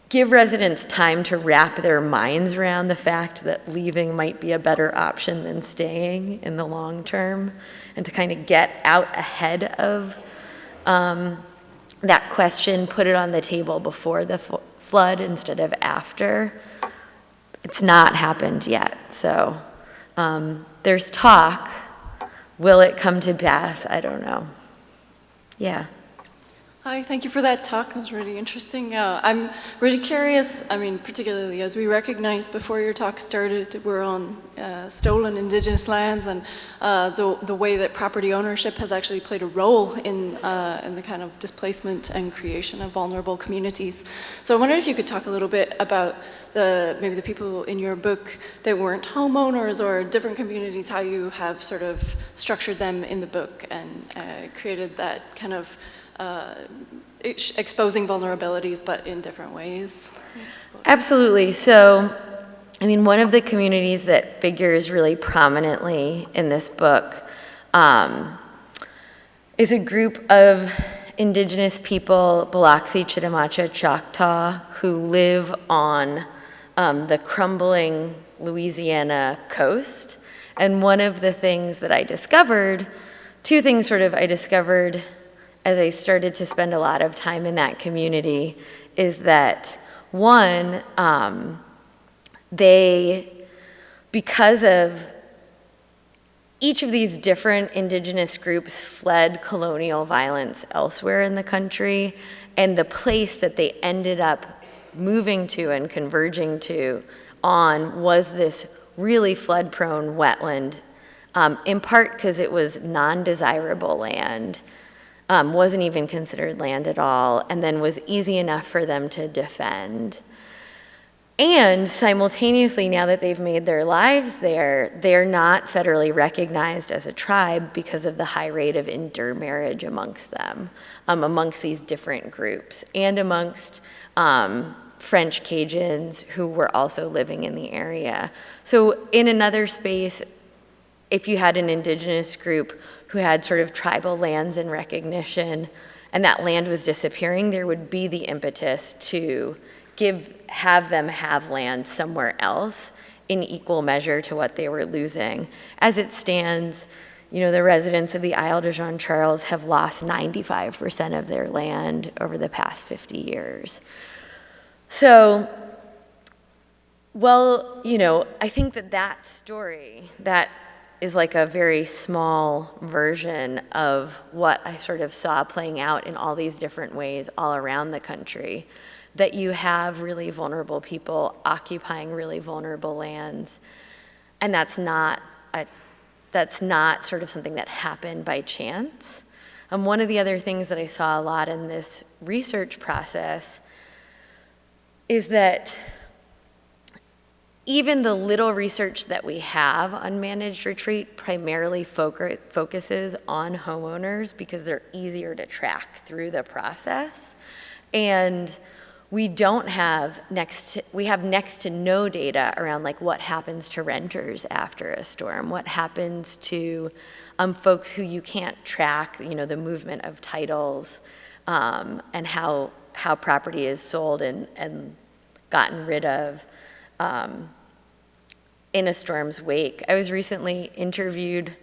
give residents time to wrap their minds around the fact that leaving might be a better option than staying in the long term, and to kind of get out ahead of that question, put it on the table before the flood instead of after. It's not happened yet, so there's talk. Will it come to pass? I don't know. Yeah. Hi, thank you for that talk. It was really interesting. I'm really curious, I mean, particularly as we recognized before your talk started, we're on stolen Indigenous lands, and the way that property ownership has actually played a role in the kind of displacement and creation of vulnerable communities. So I wondered if you could talk a little bit about maybe the people in your book that weren't homeowners or different communities, how you have sort of structured them in the book and created that kind of exposing vulnerabilities, but in different ways. Absolutely. So, I mean, one of the communities that figures really prominently in this book is a group of Indigenous people, Biloxi, Chitimacha, Choctaw, who live on the crumbling Louisiana coast. And one of the things that I discovered, two things sort of I discovered as I started to spend a lot of time in that community, is that one, because of each of these different indigenous groups fled colonial violence elsewhere in the country, and the place that they ended up moving to and converging to on was this really flood-prone wetland, in part because it was non-desirable land, wasn't even considered land at all, and then was easy enough for them to defend. And simultaneously, now that they've made their lives there, they're not federally recognized as a tribe because of the high rate of intermarriage amongst them, amongst these different groups, and amongst French Cajuns who were also living in the area. So in another space, if you had an indigenous group who had sort of tribal lands in recognition, and that land was disappearing, there would be the impetus to have them have land somewhere else in equal measure to what they were losing. As it stands, you know, the residents of the Isle de Jean Charles have lost 95% of their land over the past 50 years. So, well, you know, I think that story, that is like a very small version of what I sort of saw playing out in all these different ways all around the country, that you have really vulnerable people occupying really vulnerable lands, and that's not sort of something that happened by chance. One of the other things that I saw a lot in this research process is that even the little research that we have on managed retreat primarily focuses on homeowners because they're easier to track through the process. And we have next to no data around like what happens to renters after a storm, what happens to folks who you can't track, you know, the movement of titles, and how property is sold and gotten rid of in a storm's wake. I was recently interviewed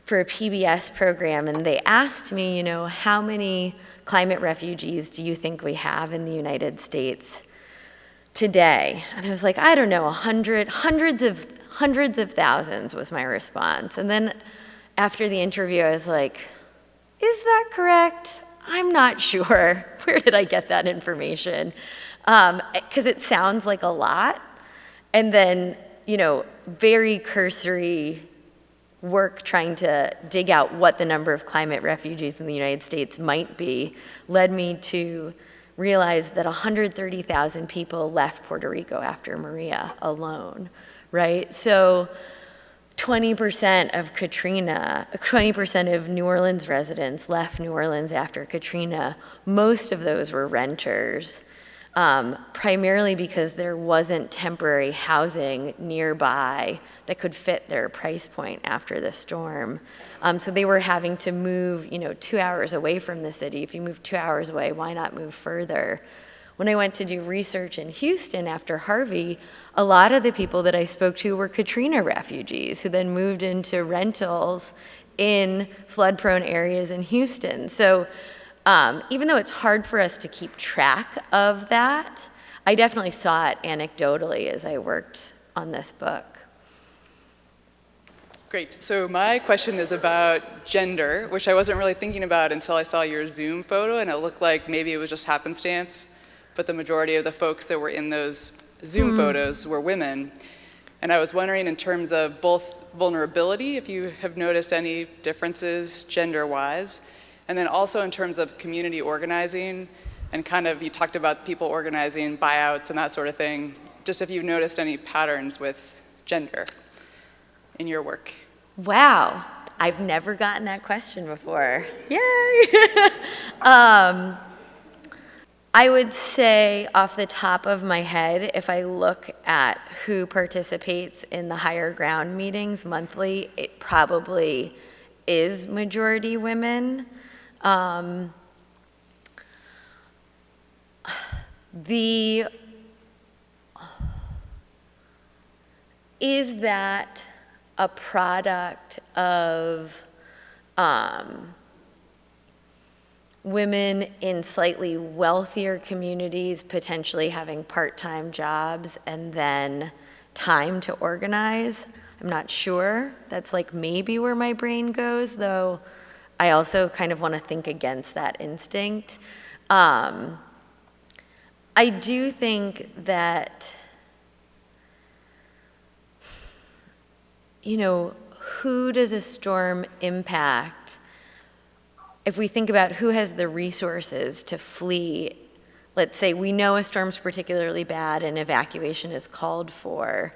for a PBS program, and they asked me, you know, how many climate refugees do you think we have in the United States today? And I was like, I don't know, hundreds of thousands was my response. And then after the interview, I was like, is that correct? I'm not sure. Where did I get that information? Because it sounds like a lot. And then, you know, very cursory work trying to dig out what the number of climate refugees in the United States might be led me to realize that 130,000 people left Puerto Rico after Maria alone, right? So 20% of Katrina, 20% of New Orleans residents left New Orleans after Katrina. Most of those were renters, primarily because there wasn't temporary housing nearby that could fit their price point after the storm. So they were having to move, you know, 2 hours away from the city. If you move 2 hours away, why not move further? When I went to do research in Houston after Harvey, a lot of the people that I spoke to were Katrina refugees who then moved into rentals in flood-prone areas in Houston. So even though it's hard for us to keep track of that, I definitely saw it anecdotally as I worked on this book. Great. So my question is about gender, which I wasn't really thinking about until I saw your Zoom photo, and it looked like maybe it was just happenstance, but the majority of the folks that were in those Zoom photos were women. And I was wondering, in terms of both vulnerability, if you have noticed any differences gender-wise, and then also in terms of community organizing, and kind of, you talked about people organizing buyouts and that sort of thing, just if you've noticed any patterns with gender in your work. Wow, I've never gotten that question before. Yay! I would say off the top of my head, if I look at who participates in the Higher Ground meetings monthly, it probably is majority women. is that a product of women in slightly wealthier communities potentially having part-time jobs and then time to organize? I'm not sure. That's like maybe where my brain goes, though I also kind of want to think against that instinct. I do think that, you know, who does a storm impact? If we think about who has the resources to flee, let's say we know a storm's particularly bad and evacuation is called for.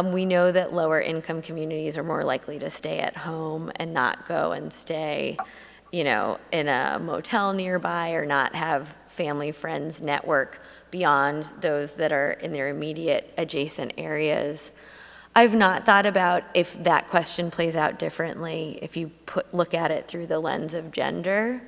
We know that lower income communities are more likely to stay at home and not go and stay, you know, in a motel nearby or not have family, friends, network beyond those that are in their immediate adjacent areas. I've not thought about if that question plays out differently if you look at it through the lens of gender.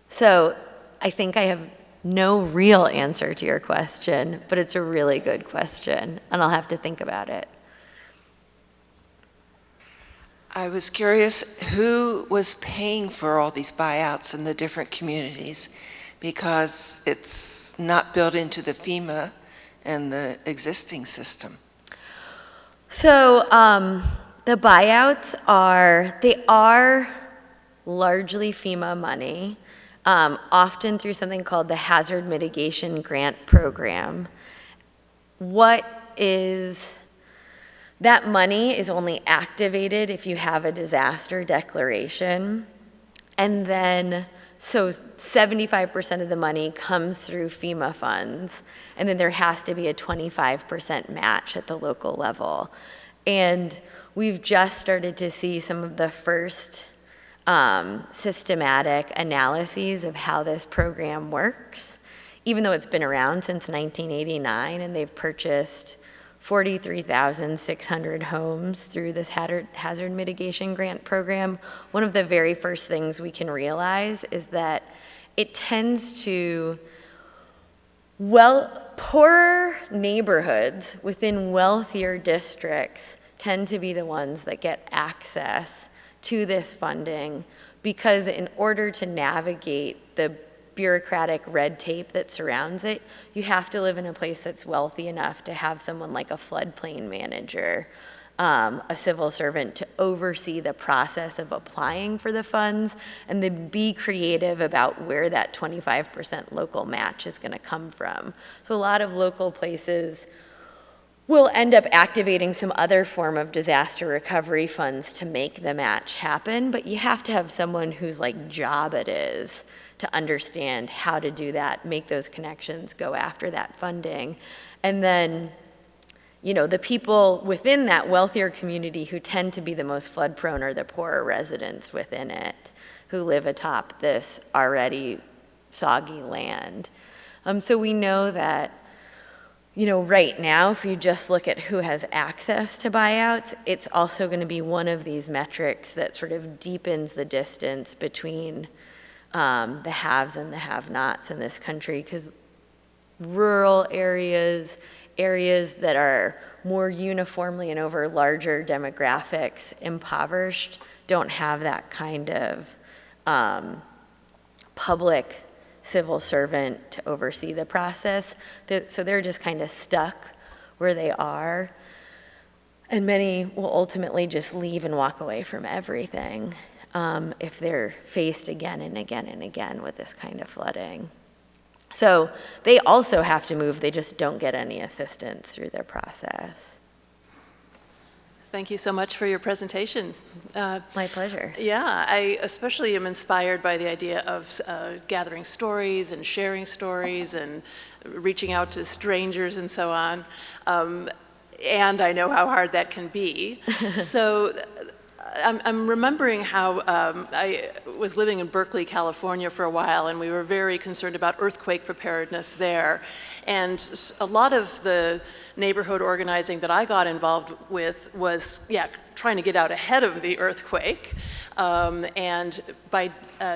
So I think I have no real answer to your question, but it's a really good question, and I'll have to think about it. I was curious who was paying for all these buyouts in the different communities, because it's not built into the FEMA and the existing system. So the buyouts are largely FEMA money, often through something called the Hazard Mitigation Grant Program. That money is only activated if you have a disaster declaration. And then, so 75% of the money comes through FEMA funds, and then there has to be a 25% match at the local level. And we've just started to see some of the first systematic analyses of how this program works, even though it's been around since 1989, and they've purchased 43,600 homes through this hazard mitigation grant program. One of the very first things we can realize is that it tends to, poorer neighborhoods within wealthier districts tend to be the ones that get access to this funding, because in order to navigate the bureaucratic red tape that surrounds it, you have to live in a place that's wealthy enough to have someone like a floodplain manager, a civil servant, to oversee the process of applying for the funds and then be creative about where that 25% local match is going to come from. So a lot of local places will end up activating some other form of disaster recovery funds to make the match happen, but you have to have someone whose like job it is to understand how to do that, make those connections, go after that funding. And then, you know, the people within that wealthier community who tend to be the most flood prone are the poorer residents within it who live atop this already soggy land. So we know that, you know, right now, if you just look at who has access to buyouts, it's also going to be one of these metrics that sort of deepens the distance between the haves and the have-nots in this country, because rural areas, areas that are more uniformly and over larger demographics impoverished, don't have that kind of public civil servant to oversee the process. So they're just kind of stuck where they are. And many will ultimately just leave and walk away from everything if they're faced again and again and again with this kind of flooding. So they also have to move, they just don't get any assistance through their process. Thank you so much for your presentations. My pleasure. Yeah, I especially am inspired by the idea of gathering stories and sharing stories and reaching out to strangers and so on. And I know how hard that can be. So I'm remembering how I was living in Berkeley, California for a while, and we were very concerned about earthquake preparedness there. And a lot of the neighborhood organizing that I got involved with was, trying to get out ahead of the earthquake. And by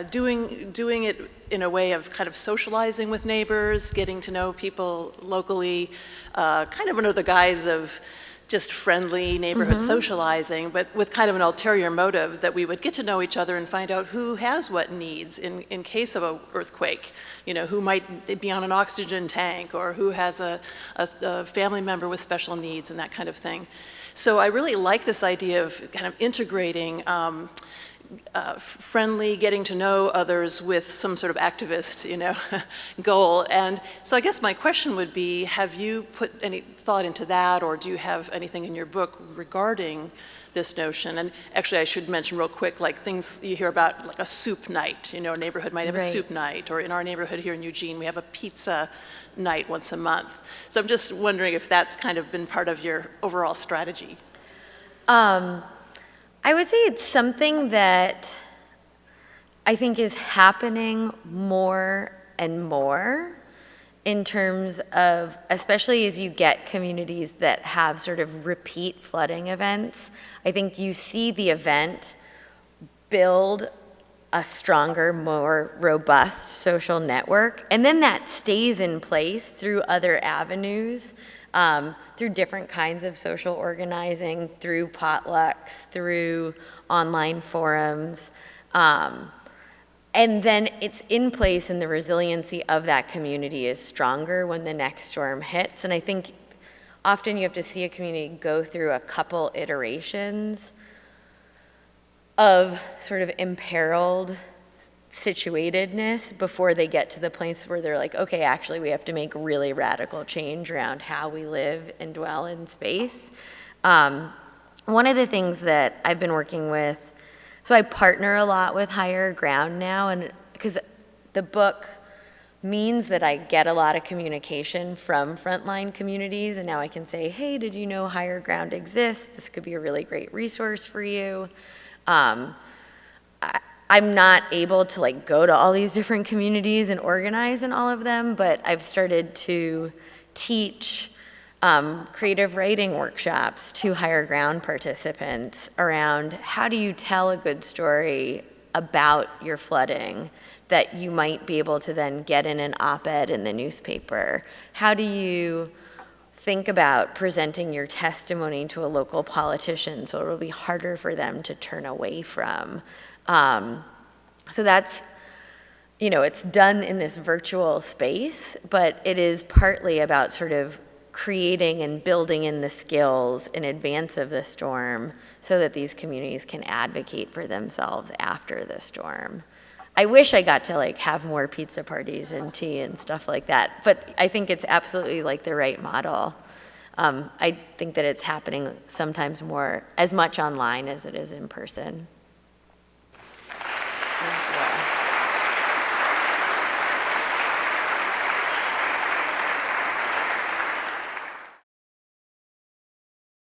doing it in a way of kind of socializing with neighbors, getting to know people locally, kind of under the guise of just friendly neighborhood socializing, but with kind of an ulterior motive that we would get to know each other and find out who has what needs in case of an earthquake. You know, who might be on an oxygen tank, or who has a family member with special needs and that kind of thing. So I really like this idea of kind of integrating friendly, getting to know others with some sort of activist, goal. And so I guess my question would be, have you put any thought into that, or do you have anything in your book regarding this notion? And actually, I should mention real quick, like things you hear about, like a soup night. A neighborhood might have a soup night, or in our neighborhood here in Eugene, we have a pizza night once a month. So I'm just wondering if that's kind of been part of your overall strategy. I would say it's something that I think is happening more and more in terms of, especially as you get communities that have sort of repeat flooding events. I think you see the event build a stronger, more robust social network, and then that stays in place through other avenues. Through different kinds of social organizing, through potlucks, through online forums. And then it's in place, and the resiliency of that community is stronger when the next storm hits. And I think often you have to see a community go through a couple iterations of sort of imperiled situatedness before they get to the place where they're like, okay, actually we have to make really radical change around how we live and dwell in space. One of the things that I've been working with, so I partner a lot with Higher Ground now, and because the book means that I get a lot of communication from frontline communities, and now I can say, hey, did you know Higher Ground exists? This could be a really great resource for you. I'm not able to like go to all these different communities and organize in all of them, but I've started to teach creative writing workshops to Higher Ground participants around how do you tell a good story about your flooding that you might be able to then get in an op-ed in the newspaper? How do you think about presenting your testimony to a local politician so it'll be harder for them to turn away from? So that's, it's done in this virtual space, but it is partly about sort of creating and building in the skills in advance of the storm so that these communities can advocate for themselves after the storm. I wish I got to like have more pizza parties and tea and stuff like that, but I think it's absolutely like the right model. I think that it's happening sometimes more, as much online as it is in person.